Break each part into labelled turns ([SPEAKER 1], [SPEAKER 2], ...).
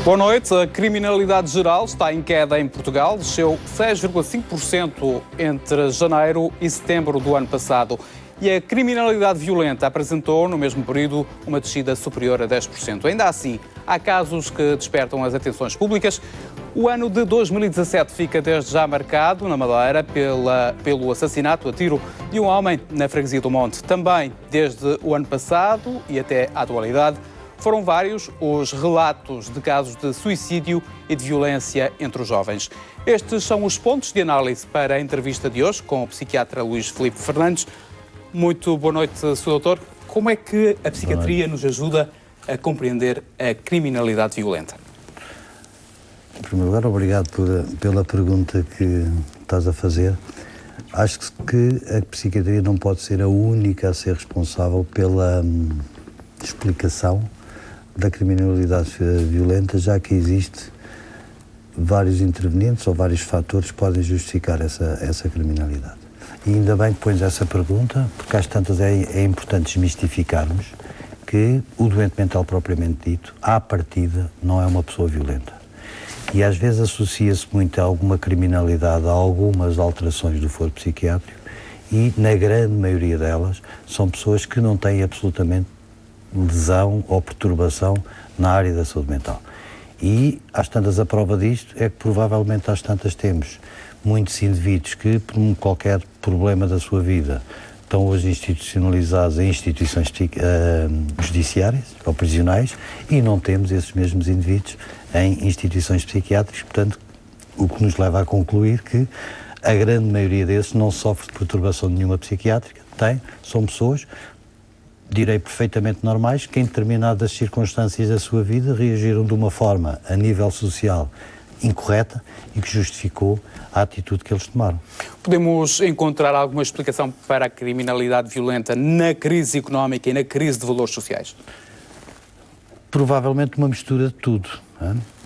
[SPEAKER 1] Boa noite. A criminalidade geral está em queda em Portugal. Desceu 6,5% entre janeiro e setembro do ano passado. E a criminalidade violenta apresentou, no mesmo período, uma descida superior a 10%. Ainda assim, há casos que despertam as atenções públicas. O ano de 2017 fica desde já marcado, na Madeira, pelo assassinato a tiro de um homem na freguesia do Monte. Também, desde o ano passado e até à atualidade, foram vários os relatos de casos de suicídio e de violência entre os jovens. Estes são os pontos de análise para a entrevista de hoje com o psiquiatra Luís Filipe Fernandes. Muito boa noite, Sr. Doutor. Como é que a psiquiatria nos ajuda a compreender a criminalidade violenta?
[SPEAKER 2] Em primeiro lugar, obrigado pela pergunta que estás a fazer. Acho que a psiquiatria não pode ser a única a ser responsável pela explicação da criminalidade violenta, já que existe vários intervenientes ou vários fatores que podem justificar essa criminalidade. E ainda bem que pões essa pergunta, porque às tantas é importante desmistificarmos que o doente mental propriamente dito, à partida, não é uma pessoa violenta. E às vezes associa-se muito a alguma criminalidade, a algumas alterações do foro psiquiátrico, e na grande maioria delas são pessoas que não têm absolutamente lesão ou perturbação na área da saúde mental. E, às tantas, a prova disto é que provavelmente às tantas temos muitos indivíduos que, por qualquer problema da sua vida, estão hoje institucionalizados em instituições judiciárias ou prisionais e não temos esses mesmos indivíduos em instituições psiquiátricas, portanto, o que nos leva a concluir que a grande maioria desses não sofre de perturbação nenhuma psiquiátrica, são pessoas, direi perfeitamente normais, que em determinadas circunstâncias da sua vida reagiram de uma forma, a nível social, incorreta e que justificou a atitude que eles tomaram.
[SPEAKER 1] Podemos encontrar alguma explicação para a criminalidade violenta na crise económica e na crise de valores sociais?
[SPEAKER 2] Provavelmente uma mistura de tudo.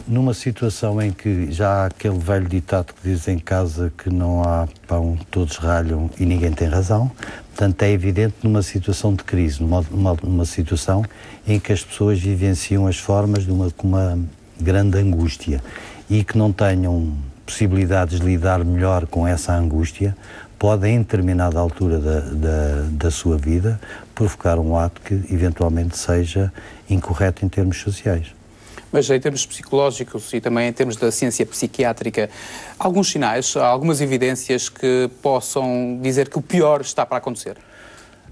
[SPEAKER 2] Numa situação em que já há aquele velho ditado que diz em casa que não há pão, todos ralham e ninguém tem razão. Portanto, é evidente numa situação de crise, numa situação em que as pessoas vivenciam as formas com uma grande angústia e que não tenham possibilidades de lidar melhor com essa angústia, podem, em determinada altura da sua vida, provocar um ato que eventualmente seja incorreto em termos sociais.
[SPEAKER 1] Mas em termos psicológicos e também em termos da ciência psiquiátrica, alguns sinais, algumas evidências que possam dizer que o pior está para acontecer?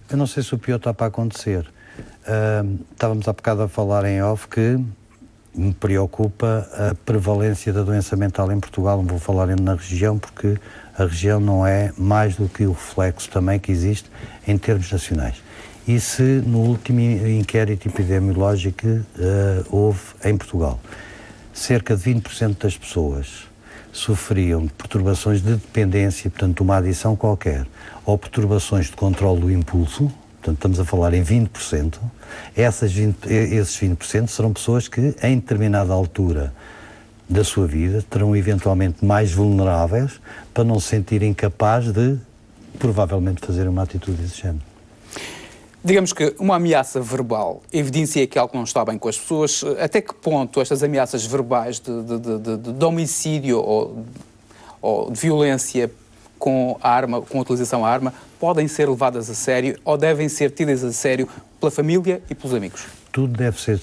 [SPEAKER 2] Eu não sei se o pior está para acontecer. Estávamos há bocado a falar em off que me preocupa a prevalência da doença mental em Portugal. Não vou falar na região, porque a região não é mais do que o reflexo também que existe em termos nacionais. E se no último inquérito epidemiológico houve em Portugal, cerca de 20% das pessoas sofriam de perturbações de dependência, portanto uma adição qualquer, ou perturbações de controle do impulso, portanto estamos a falar em 20%, esses 20% serão pessoas que em determinada altura da sua vida terão eventualmente mais vulneráveis para não se sentirem capazes de provavelmente fazer uma atitude desse género.
[SPEAKER 1] Digamos que uma ameaça verbal evidencia que algo não está bem com as pessoas. Até que ponto estas ameaças verbais de homicídio ou de violência com a arma, com a utilização da arma, podem ser levadas a sério ou devem ser tidas a sério pela família e pelos amigos?
[SPEAKER 2] Tudo deve ser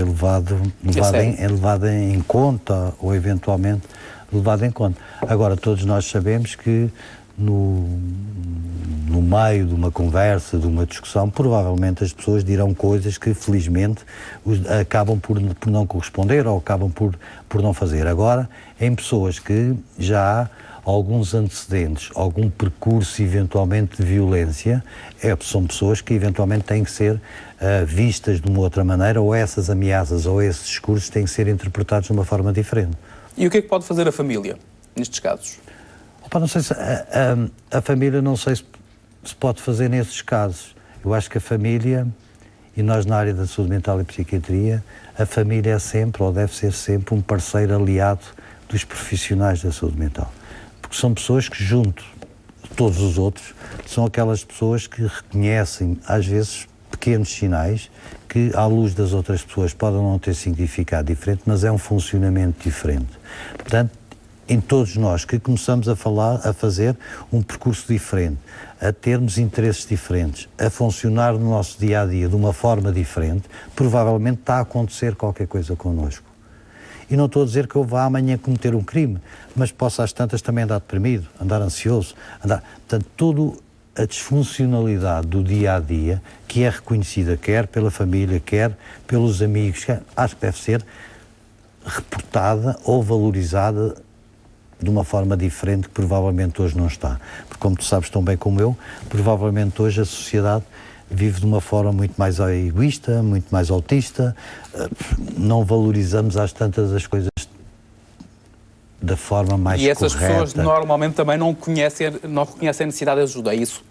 [SPEAKER 2] levado em conta ou eventualmente levado em conta. Agora, todos nós sabemos que no meio de uma conversa, de uma discussão, provavelmente as pessoas dirão coisas que, felizmente, acabam por não corresponder ou acabam por não fazer. Agora, em pessoas que já há alguns antecedentes, algum percurso, eventualmente, de violência, são pessoas que, eventualmente, têm que ser vistas de uma outra maneira, ou essas ameaças ou esses discursos têm que ser interpretados de uma forma diferente.
[SPEAKER 1] E o que é que pode fazer a família, nestes casos?
[SPEAKER 2] Não sei se a família, não sei se pode fazer nesses casos. Eu acho que a família, e nós na área da saúde mental e psiquiatria, a família é sempre, ou deve ser sempre, um parceiro aliado dos profissionais da saúde mental. Porque são pessoas que, junto de todos os outros, são aquelas pessoas que reconhecem, às vezes, pequenos sinais que, à luz das outras pessoas, podem não ter significado diferente, mas é um funcionamento diferente. Portanto, em todos nós que começamos a fazer um percurso diferente, a termos interesses diferentes, a funcionar no nosso dia-a-dia de uma forma diferente, provavelmente está a acontecer qualquer coisa connosco. E não estou a dizer que eu vá amanhã cometer um crime, mas posso às tantas também andar deprimido, andar ansioso, Portanto, toda a disfuncionalidade do dia-a-dia, que é reconhecida quer pela família, quer pelos amigos, acho que deve ser reportada ou valorizada de uma forma diferente que provavelmente hoje não está. Porque, como tu sabes tão bem como eu, provavelmente hoje a sociedade vive de uma forma muito mais egoísta, muito mais autista, não valorizamos às tantas as coisas da forma mais correta.
[SPEAKER 1] E essas pessoas normalmente também não reconhecem a necessidade de ajuda, é isso?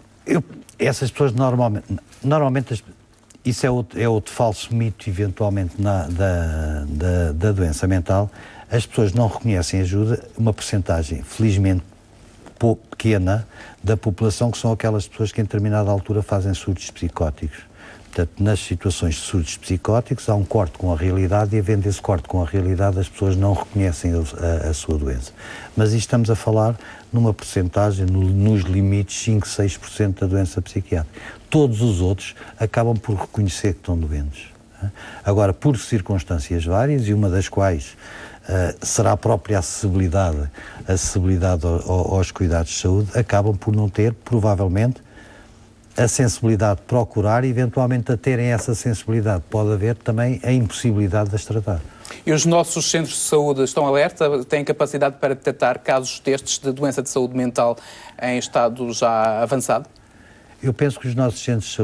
[SPEAKER 2] Essas pessoas normalmente isso é outro falso mito, eventualmente, da doença mental. As pessoas não reconhecem ajuda, uma percentagem, felizmente, pequena da população, que são aquelas pessoas que em determinada altura fazem surtos psicóticos. Portanto, nas situações de surtos psicóticos há um corte com a realidade e, havendo esse corte com a realidade, as pessoas não reconhecem a sua doença. Mas isto estamos a falar numa percentagem, nos limites 5, 6% da doença psiquiátrica. Todos os outros acabam por reconhecer que estão doentes. Agora, por circunstâncias várias, e uma das quais será a própria acessibilidade aos cuidados de saúde, acabam por não ter, provavelmente, a sensibilidade de procurar e, eventualmente, a terem essa sensibilidade. Pode haver também a impossibilidade de as tratar.
[SPEAKER 1] E os nossos centros de saúde estão alerta? Têm capacidade para detectar casos destes de doença de saúde mental em estado já avançado?
[SPEAKER 2] Eu penso que os nossos centros de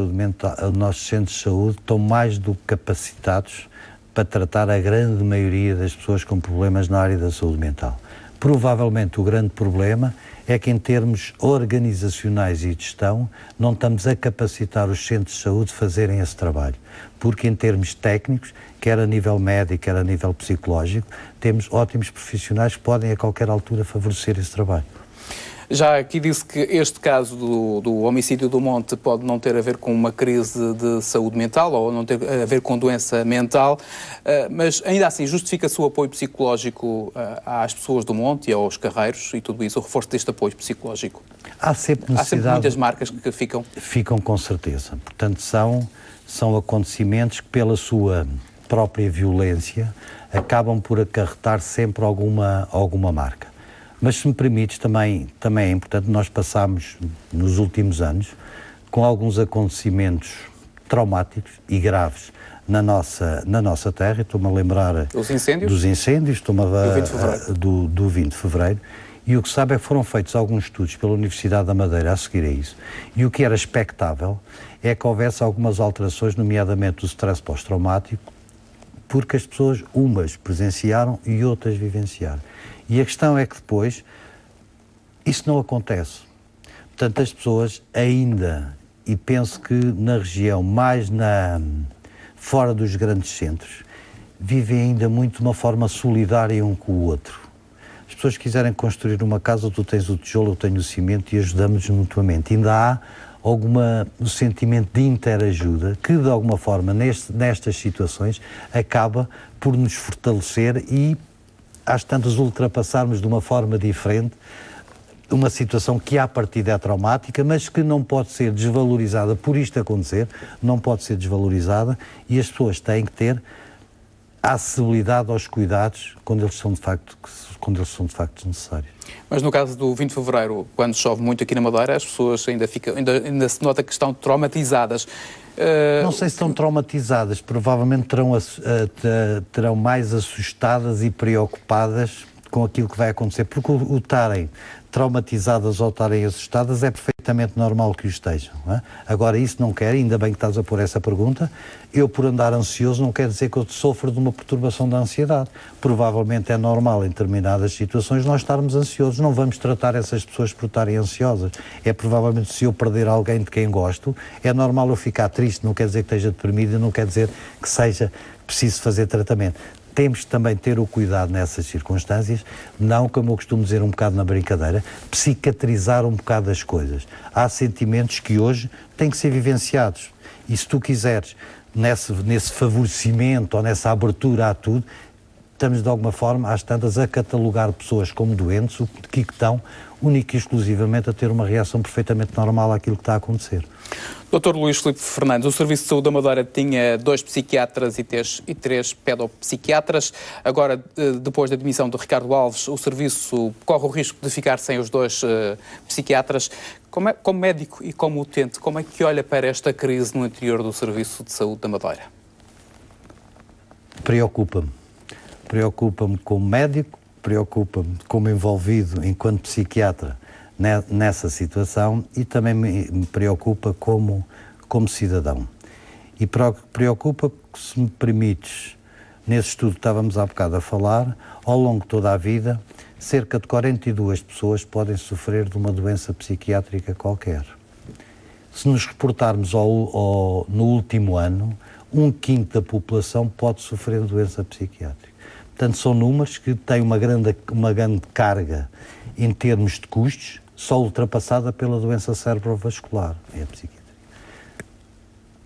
[SPEAKER 2] saúde estão mais do que capacitados para tratar a grande maioria das pessoas com problemas na área da saúde mental. Provavelmente o grande problema é que, em termos organizacionais e de gestão, não estamos a capacitar os centros de saúde a fazerem esse trabalho. Porque, em termos técnicos, quer a nível médico, quer a nível psicológico, temos ótimos profissionais que podem, a qualquer altura, favorecer esse trabalho.
[SPEAKER 1] Já aqui disse que este caso do homicídio do Monte pode não ter a ver com uma crise de saúde mental ou não ter a ver com doença mental, mas ainda assim justifica-se o apoio psicológico às pessoas do Monte e aos carreiros e tudo isso, o reforço deste apoio psicológico?
[SPEAKER 2] Há sempre
[SPEAKER 1] muitas marcas que ficam?
[SPEAKER 2] Ficam com certeza. Portanto, são acontecimentos que, pela sua própria violência, acabam por acarretar sempre alguma marca. Mas, se me permites, também é importante, nós passámos, nos últimos anos, com alguns acontecimentos traumáticos e graves na nossa terra. Estou-me a lembrar dos incêndios, estou-me a do 20 de Fevereiro, e o que sabe é que foram feitos alguns estudos pela Universidade da Madeira a seguir a isso, e o que era expectável é que houvesse algumas alterações, nomeadamente do stress pós-traumático, porque as pessoas, umas presenciaram e outras vivenciaram. E a questão é que depois isso não acontece. Portanto, as pessoas ainda, e penso que na região, mais fora dos grandes centros, vivem ainda muito de uma forma solidária um com o outro. As pessoas que quiserem construir uma casa, tu tens o tijolo, eu tenho o cimento, e ajudamos-nos mutuamente. Ainda há o sentimento de interajuda que, de alguma forma, nestas situações, acaba por nos fortalecer e, às tantas, ultrapassarmos de uma forma diferente uma situação que à partida é traumática, mas que não pode ser desvalorizada por isto acontecer, não pode ser desvalorizada, e as pessoas têm que ter a acessibilidade aos cuidados quando eles são de facto necessários.
[SPEAKER 1] Mas no caso do 20 de Fevereiro, quando chove muito aqui na Madeira, as pessoas ainda se nota que estão traumatizadas.
[SPEAKER 2] Não sei se estão traumatizadas, provavelmente terão mais assustadas e preocupadas com aquilo que vai acontecer, porque o estarem traumatizadas ou estarem assustadas é perfeitamente normal que o estejam. Não é? Agora, isso não quer, ainda bem que estás a pôr essa pergunta, eu, por andar ansioso, não quer dizer que eu sofro de uma perturbação da ansiedade. Provavelmente é normal, em determinadas situações, nós estarmos ansiosos. Não vamos tratar essas pessoas por estarem ansiosas. É provavelmente, se eu perder alguém de quem gosto, é normal eu ficar triste, não quer dizer que esteja deprimido, não quer dizer que seja preciso fazer tratamento. Temos também ter o cuidado nessas circunstâncias, não, como eu costumo dizer um bocado na brincadeira, psicatrizar um bocado as coisas. Há sentimentos que hoje têm que ser vivenciados E se tu quiseres, nesse favorecimento ou nessa abertura a tudo, estamos de alguma forma, às tantas, a catalogar pessoas como doentes, o que estão única e exclusivamente a ter uma reação perfeitamente normal àquilo que está a acontecer.
[SPEAKER 1] Dr. Luís Filipe Fernandes, o Serviço de Saúde da Madeira tinha 2 psiquiatras e 3 pedopsiquiatras. Agora, depois da demissão de Ricardo Alves, o Serviço corre o risco de ficar sem os 2 psiquiatras. Como médico e como utente, como é que olha para esta crise no interior do Serviço de Saúde da Madeira?
[SPEAKER 2] Preocupa-me. Preocupa-me como médico, preocupa-me como envolvido enquanto psiquiatra nessa situação e também me preocupa como cidadão. E preocupa, se me permites, nesse estudo que estávamos há bocado a falar, ao longo de toda a vida, cerca de 42 pessoas podem sofrer de uma doença psiquiátrica qualquer. Se nos reportarmos no último ano, 1/5 da população pode sofrer de doença psiquiátrica. Portanto, são números que têm uma grande carga em termos de custos, só ultrapassada pela doença cerebrovascular, é a psiquiatria.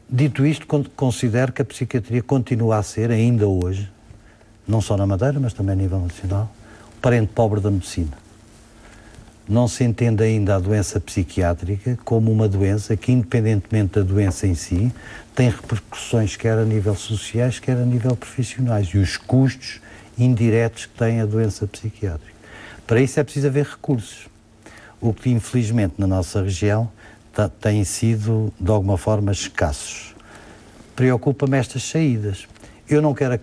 [SPEAKER 2] Dito isto, considero que a psiquiatria continua a ser, ainda hoje, não só na Madeira, mas também a nível nacional, o parente pobre da medicina. Não se entende ainda a doença psiquiátrica como uma doença que, independentemente da doença em si, tem repercussões quer a nível sociais, quer a nível profissionais, e os custos indiretos que tem a doença psiquiátrica. Para isso é preciso haver recursos, o que infelizmente na nossa região têm sido de alguma forma escassos. Preocupa-me estas saídas. Eu não quero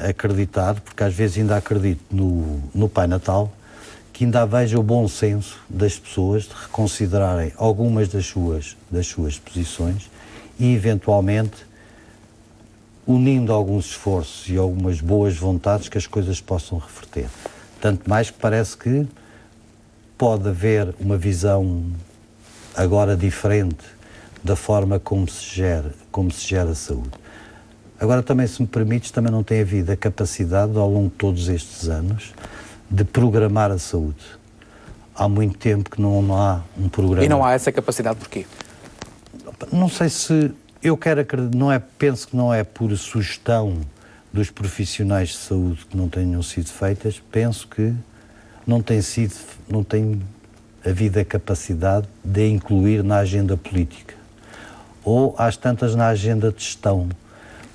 [SPEAKER 2] acreditar, porque às vezes ainda acredito no Pai Natal, que ainda veja o bom senso das pessoas de reconsiderarem algumas das suas posições e eventualmente unindo alguns esforços e algumas boas vontades que as coisas possam reverter. Tanto mais que parece que pode haver uma visão agora diferente da forma como se gera a saúde. Agora também, se me permites, também não tem havido a capacidade, ao longo de todos estes anos, de programar a saúde. Há muito tempo que não há um programa.
[SPEAKER 1] E não há essa capacidade porquê?
[SPEAKER 2] Não sei se... Eu quero acreditar, penso que não é por sugestão dos profissionais de saúde que não tenham sido feitas, penso que não tem havido a capacidade de incluir na agenda política ou às tantas na agenda de gestão,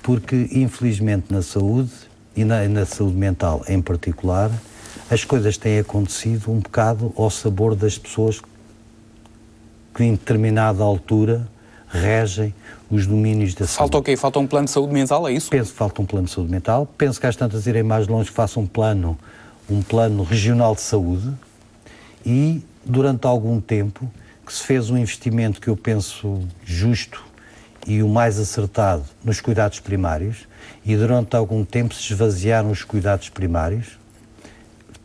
[SPEAKER 2] porque infelizmente na saúde e na saúde mental em particular, as coisas têm acontecido um bocado ao sabor das pessoas que em determinada altura regem os domínios da saúde.
[SPEAKER 1] Falta o quê? Falta um plano de saúde mental, é isso?
[SPEAKER 2] Penso que falta um plano de saúde mental. Penso que às tantas irem mais longe que faça um plano regional de saúde e, durante algum tempo, que se fez um investimento que eu penso justo e o mais acertado nos cuidados primários e, durante algum tempo, se esvaziaram os cuidados primários,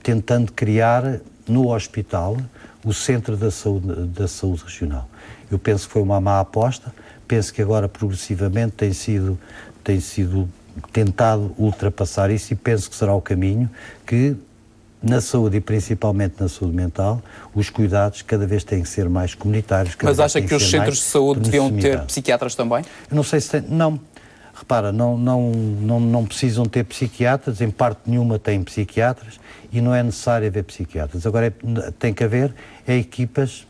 [SPEAKER 2] tentando criar no hospital o centro da saúde regional. Eu penso que foi uma má aposta, penso que agora progressivamente tem sido tentado ultrapassar isso e penso que será o caminho que na saúde e principalmente na saúde mental, os cuidados cada vez têm que ser mais comunitários.
[SPEAKER 1] Mas acha que os centros de saúde deviam ter psiquiatras também?
[SPEAKER 2] Eu não sei se tem... Não. Repara, não precisam ter psiquiatras, em parte nenhuma têm psiquiatras e não é necessário haver psiquiatras. Agora tem que haver equipas,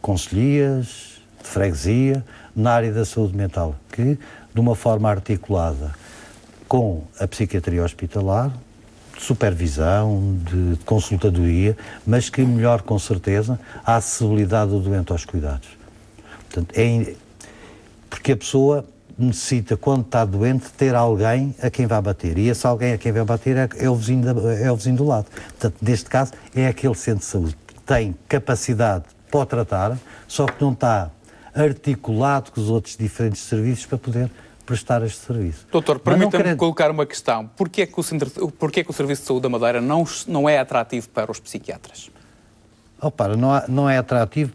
[SPEAKER 2] conselhias, de freguesia, na área da saúde mental, que de uma forma articulada com a psiquiatria hospitalar, de supervisão, de consultadoria, mas que melhor com certeza a acessibilidade do doente aos cuidados. Portanto, porque a pessoa necessita, quando está doente, ter alguém a quem vai bater. E esse alguém a quem vai bater é o vizinho do lado. Portanto, neste caso, é aquele centro de saúde que tem capacidade para tratar, só que não está articulado com os outros diferentes serviços para poder prestar este serviço.
[SPEAKER 1] Doutor, permita-me colocar uma questão. Porquê é que o Serviço de Saúde da Madeira não é atrativo para os psiquiatras?
[SPEAKER 2] Não é atrativo.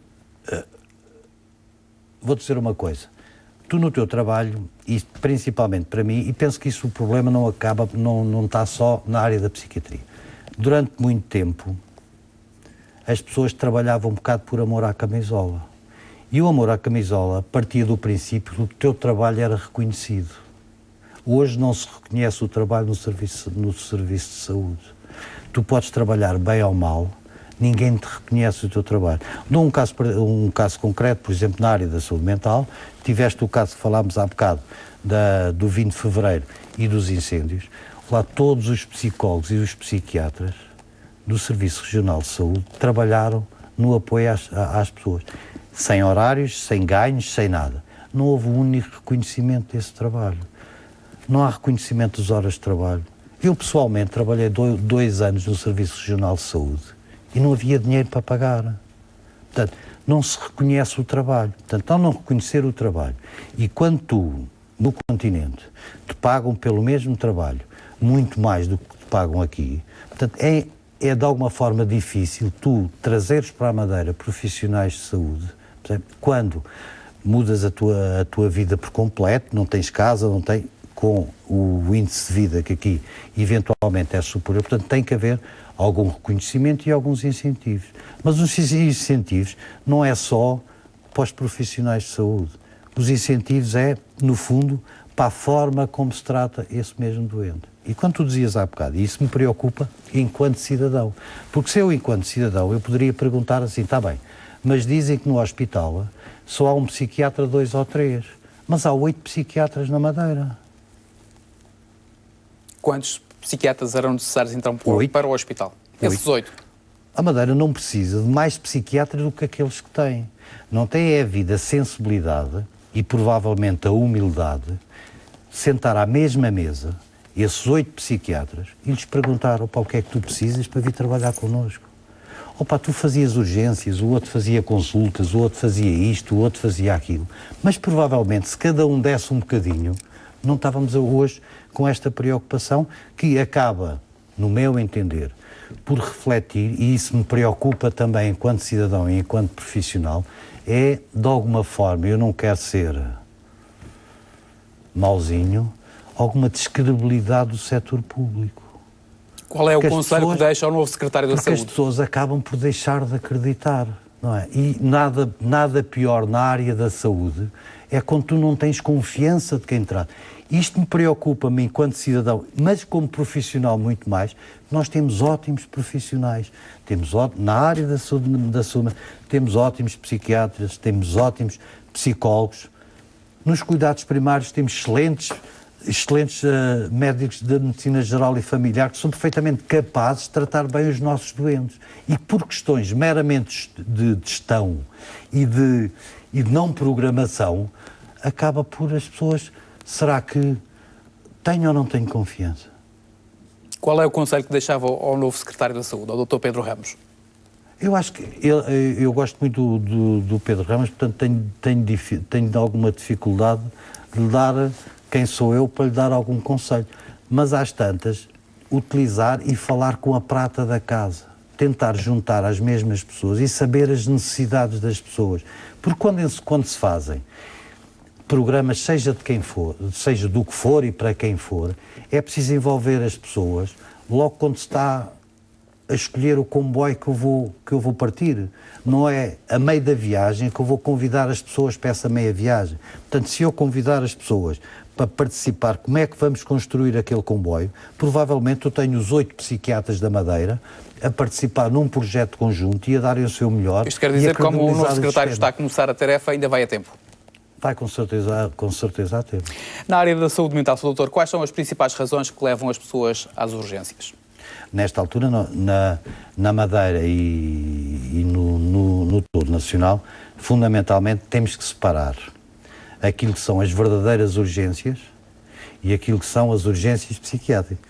[SPEAKER 2] Vou dizer uma coisa. Tu no teu trabalho, e principalmente para mim, e penso que isso o problema não está só na área da psiquiatria. Durante muito tempo, as pessoas trabalhavam um bocado por amor à camisola. E o amor à camisola partia do princípio que o teu trabalho era reconhecido. Hoje não se reconhece o trabalho no serviço de saúde. Tu podes trabalhar bem ou mal, ninguém te reconhece o teu trabalho. Dou um caso concreto, por exemplo, na área da saúde mental, tiveste o caso que falámos há bocado do 20 de fevereiro e dos incêndios. Lá todos os psicólogos e os psiquiatras do Serviço Regional de Saúde trabalharam no apoio às pessoas. Sem horários, sem ganhos, sem nada. Não houve um único reconhecimento desse trabalho. Não há reconhecimento das horas de trabalho. Eu, pessoalmente, trabalhei 2 anos no Serviço Regional de Saúde e não havia dinheiro para pagar. Portanto, não se reconhece o trabalho. Portanto, ao não reconhecer o trabalho, e quando tu, no continente, te pagam pelo mesmo trabalho muito mais do que te pagam aqui, portanto, é de alguma forma difícil tu trazeres para a Madeira profissionais de saúde, quando mudas a tua vida por completo, não tens casa, não tens, com o índice de vida que aqui eventualmente é superior, portanto tem que haver algum reconhecimento e alguns incentivos. Mas os incentivos não é só para os profissionais de saúde. Os incentivos é, no fundo, para a forma como se trata esse mesmo doente. E quando tu dizias há bocado, e isso me preocupa enquanto cidadão, porque se eu, enquanto cidadão, eu poderia perguntar assim, está bem, mas dizem que no hospital só há um psiquiatra, 2 ou 3, mas há 8 psiquiatras na Madeira.
[SPEAKER 1] Quantos psiquiatras eram necessários então para o hospital?
[SPEAKER 2] 8.
[SPEAKER 1] Esses 8.
[SPEAKER 2] A Madeira não precisa de mais psiquiatras do que aqueles que tem. Não tem a vida, a sensibilidade e provavelmente a humildade de sentar à mesma mesa esses 8 psiquiatras e lhes perguntar, opa, o que é que tu precisas para vir trabalhar connosco? Opa, tu fazias urgências, o outro fazia consultas, o outro fazia isto, o outro fazia aquilo. Mas provavelmente se cada um desse um bocadinho, não estávamos hoje com esta preocupação que acaba, no meu entender, por refletir, e isso me preocupa também enquanto cidadão e enquanto profissional, é, de alguma forma, eu não quero ser mauzinho, alguma descredibilidade do setor público.
[SPEAKER 1] Qual é o conselho que deixa ao novo secretário da Saúde?
[SPEAKER 2] Porque as pessoas acabam por deixar de acreditar, não é? E nada pior na área da saúde é quando tu não tens confiança de quem trata. Isto me preocupa-me enquanto cidadão, mas como profissional muito mais. Nós temos ótimos profissionais, na área da saúde, temos ótimos psiquiatras, temos ótimos psicólogos. Nos cuidados primários temos excelentes médicos de medicina geral e familiar que são perfeitamente capazes de tratar bem os nossos doentes. E por questões meramente de gestão e de não programação, acaba por as pessoas... Será que tenho ou não tenho confiança?
[SPEAKER 1] Qual é o conselho que deixava ao novo secretário da Saúde, ao Dr. Pedro Ramos?
[SPEAKER 2] Eu acho que eu gosto muito do Pedro Ramos, portanto tenho alguma dificuldade de lhe dar quem sou eu para lhe dar algum conselho. Mas às tantas, utilizar e falar com a prata da casa. Tentar juntar as mesmas pessoas e saber as necessidades das pessoas. Porque quando se fazem programas, seja de quem for, seja do que for e para quem for, é preciso envolver as pessoas logo quando se está a escolher o comboio que eu vou partir. Não é a meio da viagem que eu vou convidar as pessoas para essa meia viagem. Portanto, se eu convidar as pessoas para participar, como é que vamos construir aquele comboio, provavelmente eu tenho os 8 psiquiatras da Madeira a participar num projeto conjunto e a darem o seu melhor.
[SPEAKER 1] Isto quer dizer que como o novo secretário está a começar a tarefa, ainda vai a tempo?
[SPEAKER 2] Vai com certeza a tempo.
[SPEAKER 1] Na área da saúde mental, Sr. Doutor, quais são as principais razões que levam as pessoas às urgências?
[SPEAKER 2] Nesta altura, na Madeira e no todo nacional, fundamentalmente temos que separar aquilo que são as verdadeiras urgências e aquilo que são as urgências psiquiátricas.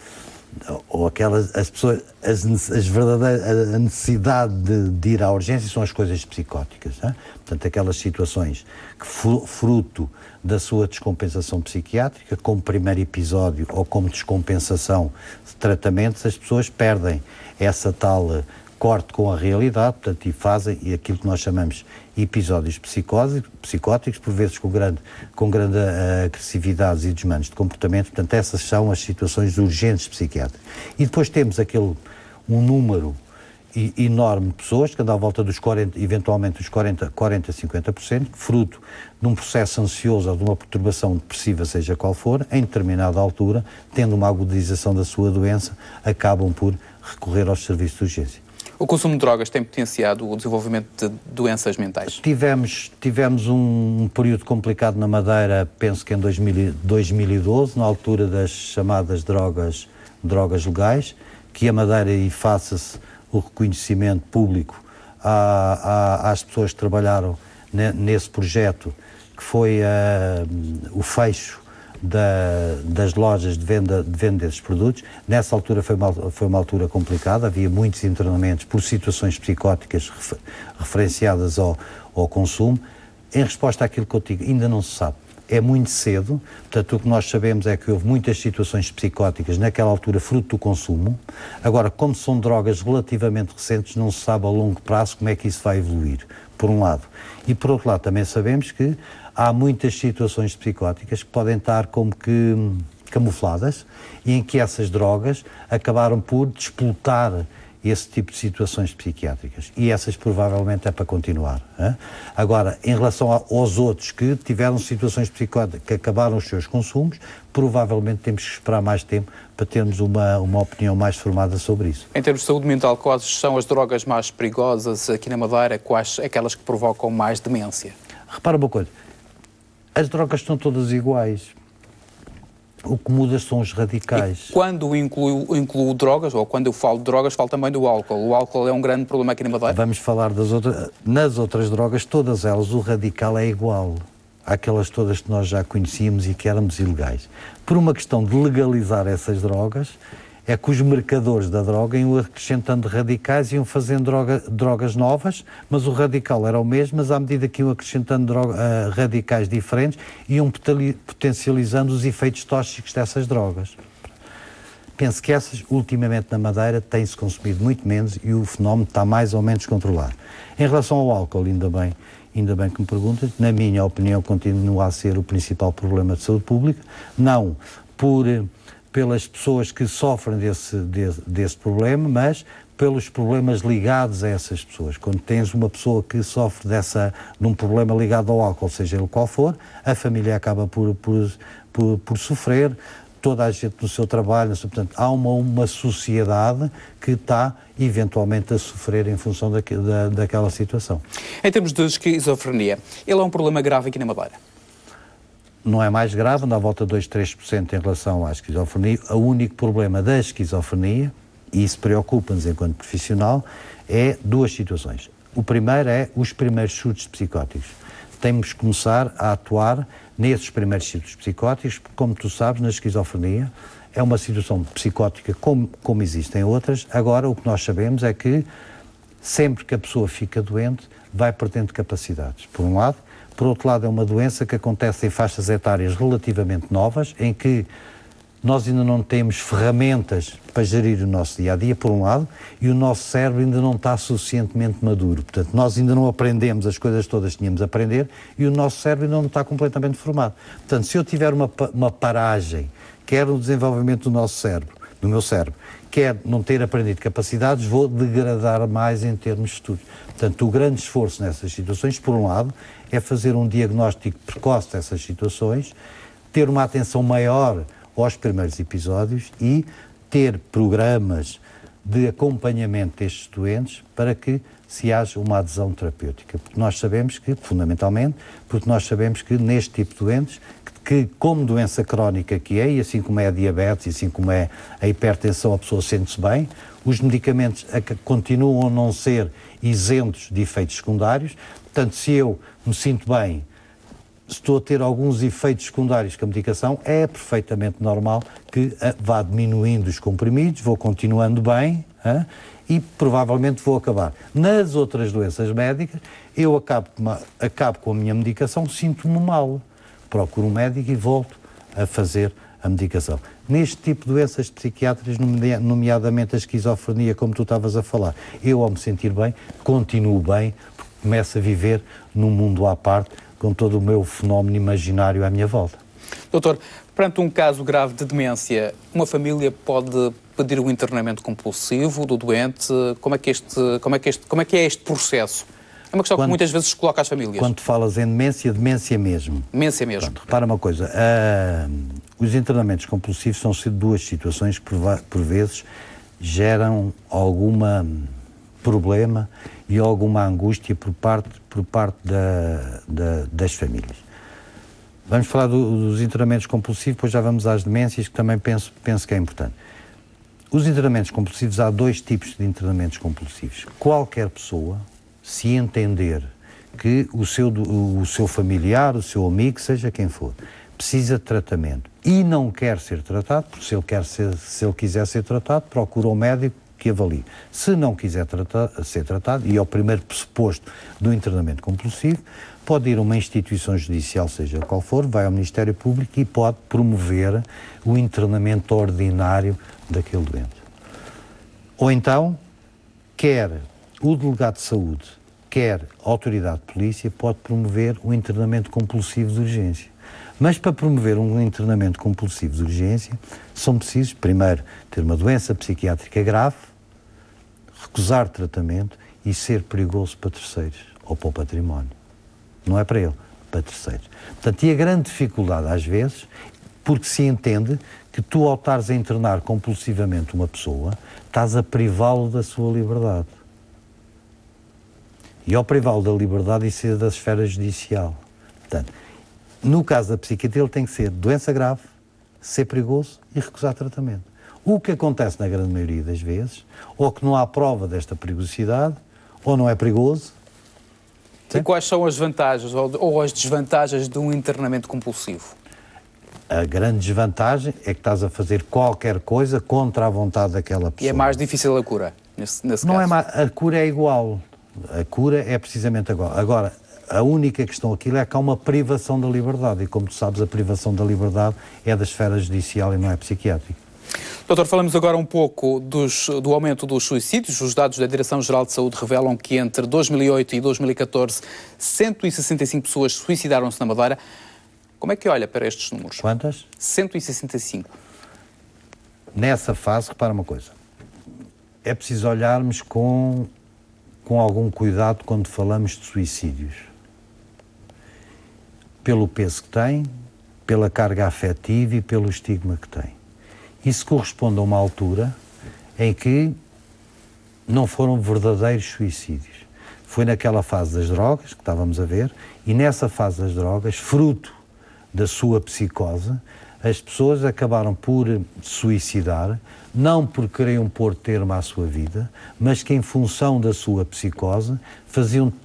[SPEAKER 2] Ou aquelas, as pessoas, as verdadeiras, a necessidade de ir à urgência são as coisas psicóticas, não é? Portanto, aquelas situações que, fruto da sua descompensação psiquiátrica, como primeiro episódio ou como descompensação de tratamentos, as pessoas perdem essa tal corte com a realidade, portanto, e fazem aquilo que nós chamamos episódios psicóticos, por vezes com grande agressividade e desmandos de comportamento. Portanto, essas são as situações urgentes psiquiátricas. E depois temos um número enorme de pessoas, que anda à volta dos 40, eventualmente dos 40, 50%, fruto de um processo ansioso ou de uma perturbação depressiva, seja qual for, em determinada altura, tendo uma agudização da sua doença, acabam por recorrer aos serviços de urgência.
[SPEAKER 1] O consumo de drogas tem potenciado o desenvolvimento de doenças mentais?
[SPEAKER 2] Tivemos um período complicado na Madeira, penso que em 2012, na altura das chamadas drogas legais, que a Madeira, e faça-se o reconhecimento público às pessoas que trabalharam nesse projeto, que foi o fecho das lojas de venda desses produtos. Nessa altura foi uma altura complicada, havia muitos internamentos por situações psicóticas referenciadas ao consumo. Em resposta àquilo que eu digo, ainda não se sabe. É muito cedo, portanto o que nós sabemos é que houve muitas situações psicóticas naquela altura fruto do consumo. Agora, como são drogas relativamente recentes, não se sabe a longo prazo como é que isso vai evoluir, por um lado. E por outro lado também sabemos que há muitas situações psicóticas que podem estar como que camufladas e em que essas drogas acabaram por despoltar esse tipo de situações psiquiátricas. E essas provavelmente é para continuar. Hein? Agora, em relação aos outros que tiveram situações psicóticas que acabaram os seus consumos, provavelmente temos que esperar mais tempo para termos uma opinião mais formada sobre isso.
[SPEAKER 1] Em termos de saúde mental, quais são as drogas mais perigosas aqui na Madeira? Quais aquelas que provocam mais demência?
[SPEAKER 2] Repara uma coisa, as drogas estão todas iguais. O que muda são os radicais.
[SPEAKER 1] E quando incluo drogas, ou quando eu falo de drogas, falo também do álcool. O álcool é um grande problema aqui na Madeira?
[SPEAKER 2] Vamos falar das outras. Nas outras drogas, todas elas, o radical é igual àquelas todas que nós já conhecíamos e que éramos ilegais. Por uma questão de legalizar essas drogas, é que os mercadores da droga iam acrescentando radicais, iam fazendo drogas novas, mas o radical era o mesmo, mas à medida que iam acrescentando radicais diferentes, iam potencializando os efeitos tóxicos dessas drogas. Penso que essas, ultimamente na Madeira, têm-se consumido muito menos e o fenómeno está mais ou menos controlado. Em relação ao álcool, ainda bem que me perguntas, na minha opinião continua a ser o principal problema de saúde pública, não pelas pessoas que sofrem desse problema, mas pelos problemas ligados a essas pessoas. Quando tens uma pessoa que sofre de um problema ligado ao álcool, seja ele qual for, a família acaba por sofrer, toda a gente no seu trabalho, portanto, há uma sociedade que está eventualmente a sofrer em função daquela situação.
[SPEAKER 1] Em termos de esquizofrenia, ele é um problema grave aqui na Madeira?
[SPEAKER 2] Não é mais grave, anda à volta de 2-3% em relação à esquizofrenia. O único problema da esquizofrenia, e isso preocupa-nos enquanto profissional, é duas situações. O primeiro é os primeiros surtos psicóticos. Temos que começar a atuar nesses primeiros surtos psicóticos, porque, como tu sabes, na esquizofrenia é uma situação psicótica como existem outras. Agora, o que nós sabemos é que sempre que a pessoa fica doente, vai perdendo capacidades, por um lado. Por outro lado, é uma doença que acontece em faixas etárias relativamente novas, em que nós ainda não temos ferramentas para gerir o nosso dia-a-dia, por um lado, e o nosso cérebro ainda não está suficientemente maduro. Portanto, nós ainda não aprendemos as coisas todas que tínhamos a aprender e o nosso cérebro ainda não está completamente formado. Portanto, se eu tiver uma paragem, quer no desenvolvimento do meu cérebro, quer não ter aprendido capacidades, vou degradar mais em termos de estudos. Portanto, o grande esforço nessas situações, por um lado, é fazer um diagnóstico precoce dessas situações, ter uma atenção maior aos primeiros episódios e ter programas de acompanhamento destes doentes para que se haja uma adesão terapêutica. Porque nós sabemos que, fundamentalmente, neste tipo de doentes, que como doença crónica que é, e assim como é a diabetes, e assim como é a hipertensão, a pessoa sente-se bem, os medicamentos continuam a não ser isentos de efeitos secundários. Portanto, se eu me sinto bem, estou a ter alguns efeitos secundários com a medicação, é perfeitamente normal que vá diminuindo os comprimidos, vou continuando bem e provavelmente vou acabar. Nas outras doenças médicas, eu acabo com a minha medicação, sinto-me mal. Procuro um médico e volto a fazer a medicação. Neste tipo de doenças psiquiátricas, nomeadamente a esquizofrenia, como tu estavas a falar, eu, ao me sentir bem, continuo bem, porque começo a viver num mundo à parte, com todo o meu fenómeno imaginário à minha volta.
[SPEAKER 1] Doutor, perante um caso grave de demência, uma família pode pedir o internamento compulsivo do doente? Como é que é este processo? É uma questão que muitas vezes se coloca às famílias.
[SPEAKER 2] Quando falas em demência, demência mesmo.
[SPEAKER 1] Demência mesmo.
[SPEAKER 2] Pronto, repara uma coisa, os internamentos compulsivos são duas situações que por vezes geram algum problema e alguma angústia por parte das famílias. Vamos falar dos internamentos compulsivos, depois já vamos às demências, que também penso que é importante. Os internamentos compulsivos, há dois tipos de internamentos compulsivos. Qualquer pessoa, se entender que o seu familiar, o seu amigo, seja quem for, precisa de tratamento e não quer ser tratado, porque se ele quiser ser tratado, procura um médico que avalie. Se não quiser ser tratado, e é o primeiro pressuposto do internamento compulsivo, pode ir a uma instituição judicial, seja qual for, vai ao Ministério Público e pode promover o internamento ordinário daquele doente. Ou então, quer o delegado de saúde, quer a autoridade de polícia, pode promover o internamento compulsivo de urgência. Mas para promover um internamento compulsivo de urgência, são precisos, primeiro, ter uma doença psiquiátrica grave, recusar tratamento e ser perigoso para terceiros ou para o património. Não é para ele, para terceiros. Portanto, e a grande dificuldade, às vezes, porque se entende que tu, ao estares a internar compulsivamente uma pessoa, estás a privá-lo da sua liberdade. E ao privá-lo da liberdade, isso é da esfera judicial. Portanto, no caso da psiquiatria, ele tem que ser doença grave, ser perigoso e recusar tratamento. O que acontece na grande maioria das vezes, ou que não há prova desta perigosidade, ou não é perigoso.
[SPEAKER 1] Sim? E quais são as vantagens ou as desvantagens de um internamento compulsivo?
[SPEAKER 2] A grande desvantagem é que estás a fazer qualquer coisa contra a vontade daquela pessoa.
[SPEAKER 1] E é mais difícil a cura, nesse
[SPEAKER 2] não
[SPEAKER 1] caso?
[SPEAKER 2] É mais, a cura é igual. A cura é precisamente igual. Agora, a única questão aqui é que há uma privação da liberdade. E como tu sabes, a privação da liberdade é da esfera judicial e não é psiquiátrica.
[SPEAKER 1] Doutor, falamos agora um pouco do aumento dos suicídios. Os dados da Direção-Geral de Saúde revelam que entre 2008 e 2014, 165 pessoas suicidaram-se na Madeira. Como é que olha para estes números?
[SPEAKER 2] Quantas?
[SPEAKER 1] 165.
[SPEAKER 2] Nessa fase, repara uma coisa. É preciso olharmos com algum cuidado quando falamos de suicídios. Pelo peso que tem, pela carga afetiva e pelo estigma que tem. Isso corresponde a uma altura em que não foram verdadeiros suicídios. Foi naquela fase das drogas, que estávamos a ver, e nessa fase das drogas, fruto da sua psicose, as pessoas acabaram por suicidar, não porque queriam pôr termo à sua vida, mas que em função da sua psicose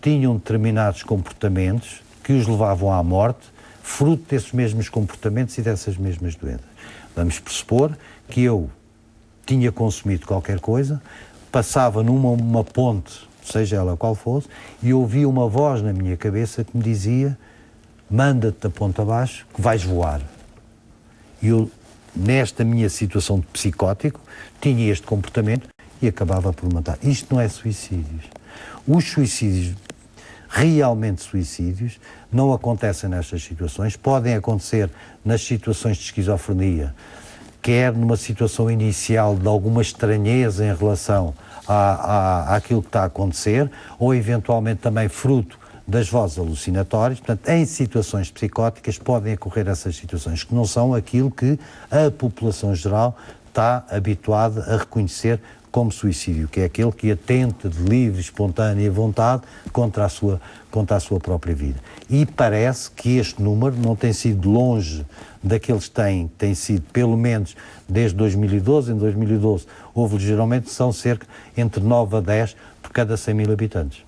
[SPEAKER 2] tinham determinados comportamentos que os levavam à morte, fruto desses mesmos comportamentos e dessas mesmas doenças. Vamos pressupor que eu tinha consumido qualquer coisa, passava numa ponte, seja ela qual fosse, e ouvia uma voz na minha cabeça que me dizia: manda-te da ponta abaixo que vais voar. E eu, nesta minha situação de psicótico, tinha este comportamento e acabava por matar. Isto não é suicídios. Os suicídios, realmente suicídios, não acontecem nestas situações. Podem acontecer nas situações de esquizofrenia, quer numa situação inicial de alguma estranheza em relação àquilo que está a acontecer, ou eventualmente também fruto das vozes alucinatórias. Portanto, em situações psicóticas podem ocorrer essas situações, que não são aquilo que a população geral está habituada a reconhecer como suicídio, que é aquele que atenta de livre, espontânea vontade contra a sua própria vida. E parece que este número não tem sido longe daqueles que tem sido, pelo menos desde 2012. Em 2012 houve geralmente, são cerca entre 9 a 10 por cada 100 mil habitantes.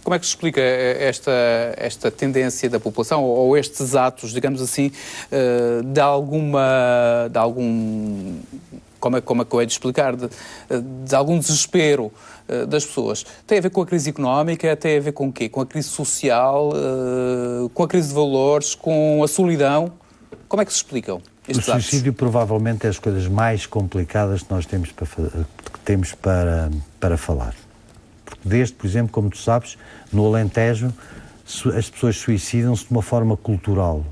[SPEAKER 1] Como é que se explica esta tendência da população ou estes atos, digamos assim, de algum, como é que eu hei de explicar, de algum desespero das pessoas? Tem a ver com a crise económica, tem a ver com o quê? Com a crise social, com a crise de valores, com a solidão? Como é que se explicam estes atos? O
[SPEAKER 2] suicídio provavelmente é as coisas mais complicadas que nós temos para falar. Desde, por exemplo, como tu sabes, no Alentejo, as pessoas suicidam-se de uma forma cultural.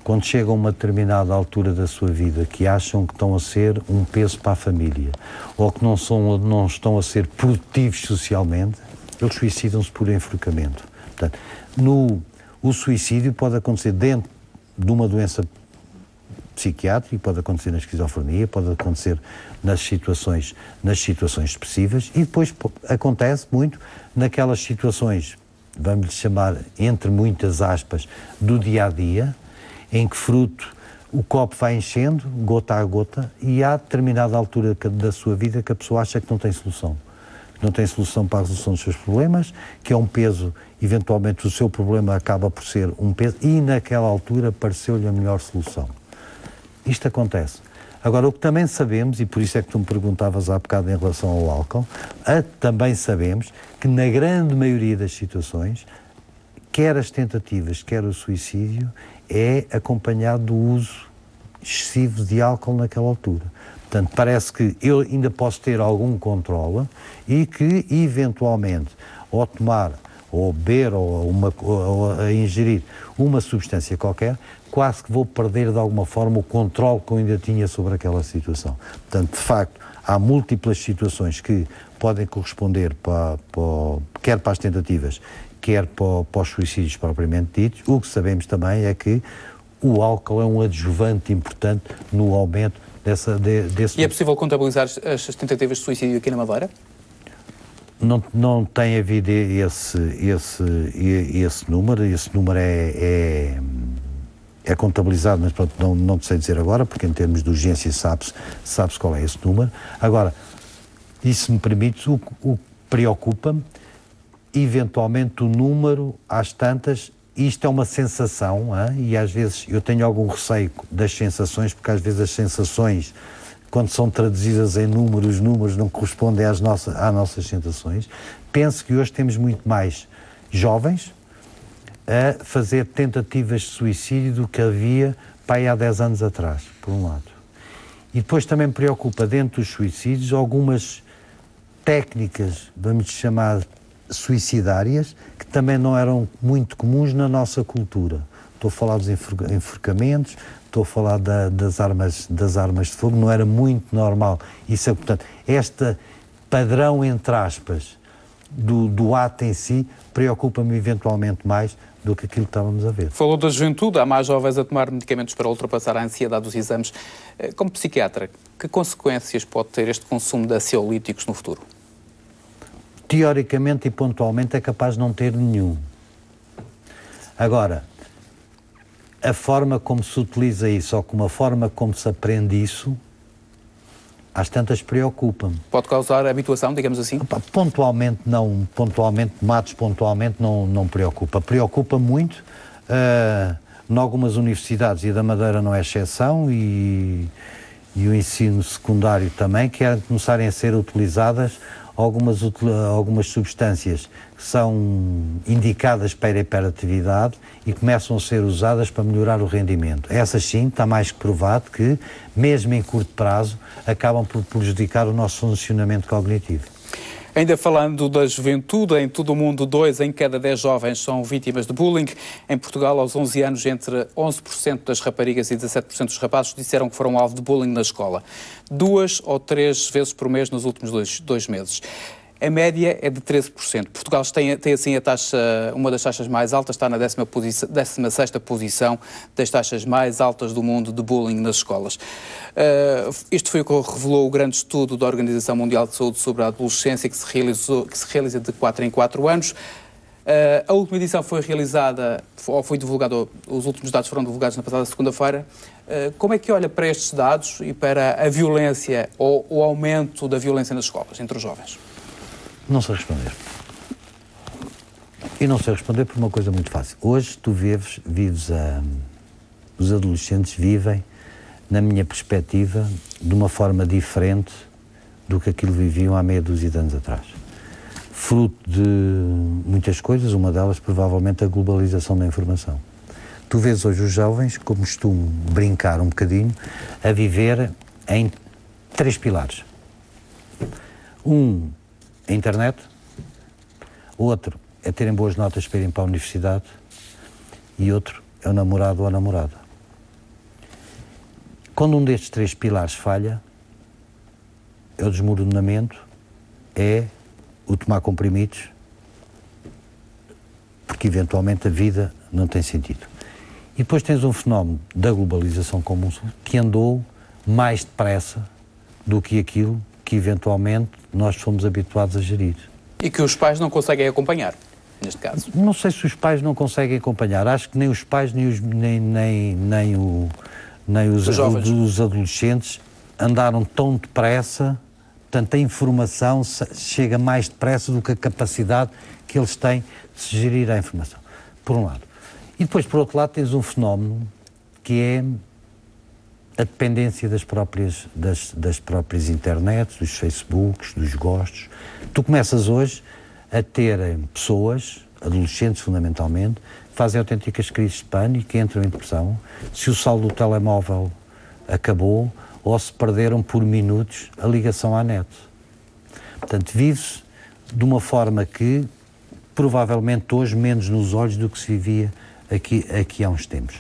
[SPEAKER 2] quando chegam a uma determinada altura da sua vida, que acham que estão a ser um peso para a família, ou que não estão a ser produtivos socialmente, eles suicidam-se por enforcamento. Portanto, o suicídio pode acontecer dentro de uma doença psiquiátrica, pode acontecer na esquizofrenia, pode acontecer nas situações expressivas, e depois acontece muito naquelas situações, vamos chamar, entre muitas aspas, do dia-a-dia, em que o copo vai enchendo, gota a gota, e há determinada altura da sua vida que a pessoa acha que não tem solução. Que não tem solução para a resolução dos seus problemas, que é um peso, eventualmente o seu problema acaba por ser um peso, e naquela altura pareceu-lhe a melhor solução. Isto acontece. Agora, o que também sabemos, e por isso é que tu me perguntavas há bocado em relação ao álcool, também sabemos que na grande maioria das situações, quer as tentativas, quer o suicídio, é acompanhado do uso excessivo de álcool naquela altura. Portanto, parece que eu ainda posso ter algum controle e que, eventualmente, ao tomar, ou beber, ou a ingerir uma substância qualquer, quase que vou perder de alguma forma o controle que eu ainda tinha sobre aquela situação. Portanto, de facto, há múltiplas situações que podem corresponder quer para as tentativas, quer para os suicídios propriamente ditos. O que sabemos também é que o álcool é um adjuvante importante no aumento desse...
[SPEAKER 1] E é possível contabilizar as tentativas de suicídio aqui na Madeira?
[SPEAKER 2] Não tem havido esse número. Esse número é contabilizado, mas pronto, não sei dizer agora, porque em termos de urgência sabe-se qual é esse número. Agora, isso me permite, o que preocupa-me, eventualmente o número, às tantas, isto é uma sensação, e às vezes eu tenho algum receio das sensações, porque às vezes as sensações, quando são traduzidas em números, os números não correspondem às nossas sensações. Penso que hoje temos muito mais jovens a fazer tentativas de suicídio do que havia para aí há 10 anos atrás, por um lado. E depois também me preocupa, dentro dos suicídios, algumas técnicas, vamos chamar suicidárias, que também não eram muito comuns na nossa cultura. Estou a falar dos enforcamentos, estou a falar das armas de fogo, não era muito normal. Isso é, portanto, este padrão, entre aspas, do ato em si, preocupa-me eventualmente mais do que aquilo que estávamos a ver.
[SPEAKER 1] Falou da juventude, há mais jovens a tomar medicamentos para ultrapassar a ansiedade dos exames. Como psiquiatra, que consequências pode ter este consumo de ansiolíticos no futuro?
[SPEAKER 2] Teoricamente e pontualmente é capaz de não ter nenhum. Agora, a forma como se utiliza isso, ou como a forma como se aprende isso, às tantas preocupa-me.
[SPEAKER 1] Pode causar habituação, digamos assim?
[SPEAKER 2] Pontualmente não, tomados pontualmente não preocupa. Preocupa muito, em algumas universidades, e a da Madeira não é exceção, e o ensino secundário também, querem começarem a ser utilizadas algumas substâncias que são indicadas para a hiperatividade e começam a ser usadas para melhorar o rendimento. Essas sim, está mais que provado que, mesmo em curto prazo, acabam por prejudicar o nosso funcionamento cognitivo.
[SPEAKER 1] Ainda falando da juventude, em todo o mundo, 2 em cada 10 jovens são vítimas de bullying. Em Portugal, aos 11 anos, entre 11% das raparigas e 17% dos rapazes disseram que foram alvo de bullying na escola. 2 ou 3 vezes por mês nos últimos dois meses. A média é de 13%. Portugal tem assim uma das taxas mais altas, está na 16ª posição das taxas mais altas do mundo de bullying nas escolas. Isto foi o que revelou o grande estudo da Organização Mundial de Saúde sobre a adolescência, que se realiza de 4 em 4 anos. A última edição foi realizada, ou foi divulgada, os últimos dados foram divulgados na passada segunda-feira. Como é que olha para estes dados e para a violência, ou o aumento da violência nas escolas, entre os jovens?
[SPEAKER 2] Não sei responder. E não sei responder por uma coisa muito fácil. Hoje tu os adolescentes vivem, na minha perspectiva, de uma forma diferente do que aquilo viviam há meia dúzia de anos atrás. Fruto de muitas coisas, uma delas provavelmente a globalização da informação. Tu vês hoje os jovens, como costumo brincar um bocadinho, a viver em 3 pilares. A internet, outro é terem boas notas para irem para a universidade e outro é o namorado ou a namorada. Quando um destes 3 pilares falha, é o desmoronamento, é o tomar comprimidos, porque eventualmente a vida não tem sentido. E depois tens um fenómeno da globalização como um que andou mais depressa do que aquilo que eventualmente nós fomos habituados a gerir.
[SPEAKER 1] E que os pais não conseguem acompanhar, neste caso.
[SPEAKER 2] Não sei se os pais não conseguem acompanhar. Acho que nem os pais, nem os adolescentes andaram tão depressa. Portanto, a informação chega mais depressa do que a capacidade que eles têm de se gerir a informação, por um lado. E depois, por outro lado, tens um fenómeno que é a dependência das próprias internets, dos Facebooks, dos gostos. Tu começas hoje a ter pessoas, adolescentes fundamentalmente, que fazem autênticas crises de pânico, que entram em depressão, se o saldo do telemóvel acabou ou se perderam por minutos a ligação à net. Portanto, vive-se de uma forma que, provavelmente hoje, menos nos olhos do que se vivia aqui há uns tempos.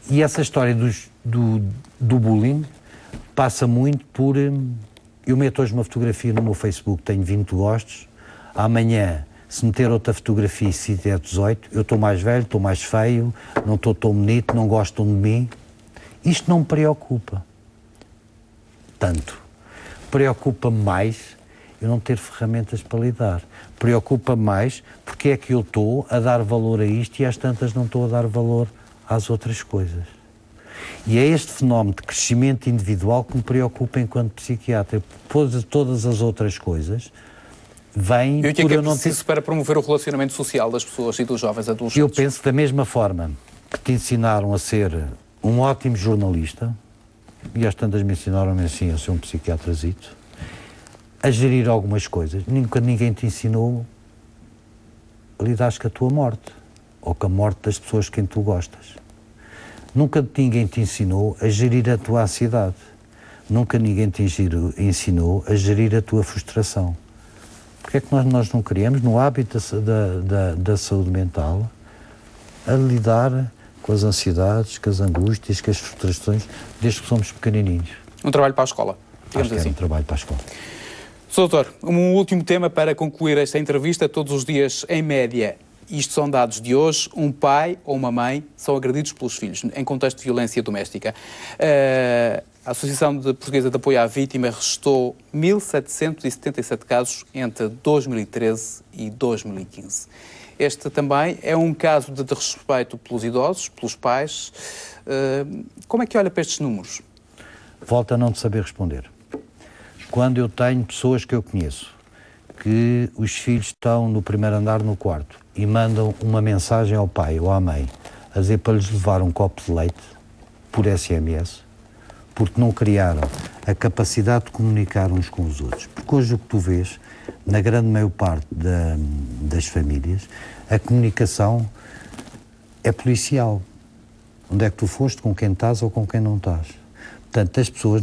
[SPEAKER 2] E essa história do bullying passa muito por... Eu meto hoje uma fotografia no meu Facebook, tenho 20 gostos, amanhã, se meter outra fotografia e se der 18, eu estou mais velho, estou mais feio, não estou tão bonito, não gostam de mim. Isto não me preocupa tanto. Preocupa-me mais eu não ter ferramentas para lidar. Preocupa-me mais porque é que eu estou a dar valor a isto e às tantas não estou a dar valor às outras coisas. E é este fenómeno de crescimento individual que me preocupa enquanto psiquiatra. Todas as outras coisas vêm...
[SPEAKER 1] E o que é que é preciso para promover o relacionamento social das pessoas e dos jovens adultos?
[SPEAKER 2] Eu penso que da mesma forma que te ensinaram a ser um ótimo jornalista, e às tantas me ensinaram assim a ser um psiquiatrazito, a gerir algumas coisas. Nunca ninguém te ensinou a lidar com a tua morte, ou com a morte das pessoas de quem tu gostas. Nunca ninguém te ensinou a gerir a tua ansiedade. Nunca ninguém te ensinou a gerir a tua frustração. Porque é que nós não criamos, no hábito da saúde mental, a lidar com as ansiedades, com as angústias, com as frustrações, desde que somos pequenininhos?
[SPEAKER 1] Um trabalho para a escola, digamos assim.
[SPEAKER 2] Um trabalho para a escola.
[SPEAKER 1] Sr. Doutor, um último tema para concluir esta entrevista. Todos os dias, em média, isto são dados de hoje, um pai ou uma mãe são agredidos pelos filhos, em contexto de violência doméstica. A Associação Portuguesa de Apoio à Vítima registrou 1.777 casos entre 2013 e 2015. Este também é um caso de desrespeito pelos idosos, pelos pais. Como é que olha para estes números?
[SPEAKER 2] Volto a não te saber responder. Quando eu tenho pessoas que eu conheço, que os filhos estão no primeiro andar, no quarto, e mandam uma mensagem ao pai ou à mãe, a dizer para lhes levar um copo de leite por SMS, porque não criaram a capacidade de comunicar uns com os outros. Porque hoje o que tu vês, na grande maior parte das famílias, a comunicação é policial. Onde é que tu foste, com quem estás ou com quem não estás. Portanto, as pessoas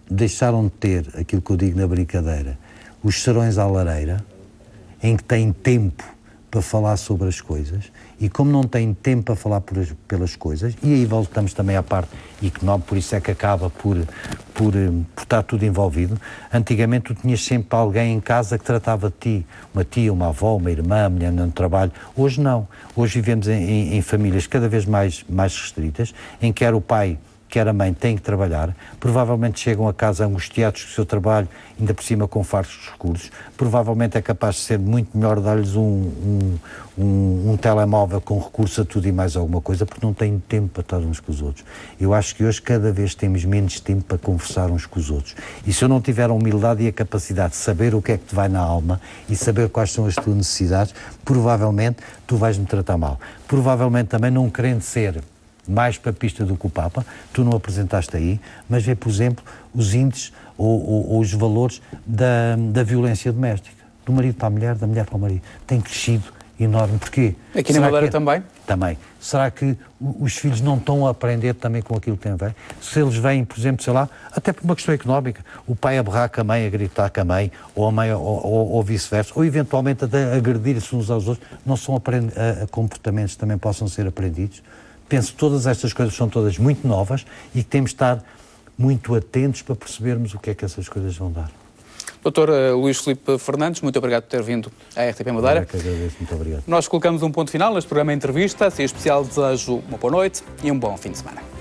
[SPEAKER 2] deixaram de ter aquilo que eu digo na brincadeira, os serões à lareira, em que têm tempo para falar sobre as coisas, e como não têm tempo para falar pelas coisas, e aí voltamos também à parte económica, por isso é que acaba por estar tudo envolvido. Antigamente tu tinhas sempre alguém em casa que tratava de ti, uma tia, uma avó, uma irmã, uma mulher no trabalho. Hoje não. Hoje vivemos em famílias cada vez mais restritas, em que quer o pai, quer a mãe têm que trabalhar, provavelmente chegam a casa angustiados com o seu trabalho, ainda por cima com fartos recursos, provavelmente é capaz de ser muito melhor dar-lhes um telemóvel com recurso a tudo e mais alguma coisa, porque não têm tempo para estar uns com os outros. Eu acho que hoje cada vez temos menos tempo para conversar uns com os outros. E se eu não tiver a humildade e a capacidade de saber o que é que te vai na alma e saber quais são as tuas necessidades, provavelmente tu vais-me tratar mal. Provavelmente também não querendo ser mais papista do que o Papa, tu não apresentaste aí, mas vê, por exemplo, os índices ou os valores da violência doméstica, do marido para a mulher, da mulher para o marido, tem crescido enorme. Porquê?
[SPEAKER 1] Aqui na Madeira também?
[SPEAKER 2] Também. Será que os filhos não estão a aprender também com aquilo que têm a ver? Se eles vêm, por exemplo, sei lá, até por uma questão económica, o pai a berrar com a mãe, a gritar com a mãe, ou a mãe, ou vice-versa, ou eventualmente a agredir-se uns aos outros, não são comportamentos que também possam ser aprendidos?
[SPEAKER 3] penso que todas estas coisas são todas muito novas e que temos de estar muito atentos para percebermos o que é que essas coisas vão dar.
[SPEAKER 1] Dr. Luís Filipe Fernandes, muito obrigado por ter vindo à RTP Madeira.
[SPEAKER 2] Eu que agradeço, muito obrigado.
[SPEAKER 1] Nós colocamos um ponto final neste programa Entrevista. Assim, em especial, desejo uma boa noite e um bom fim de semana.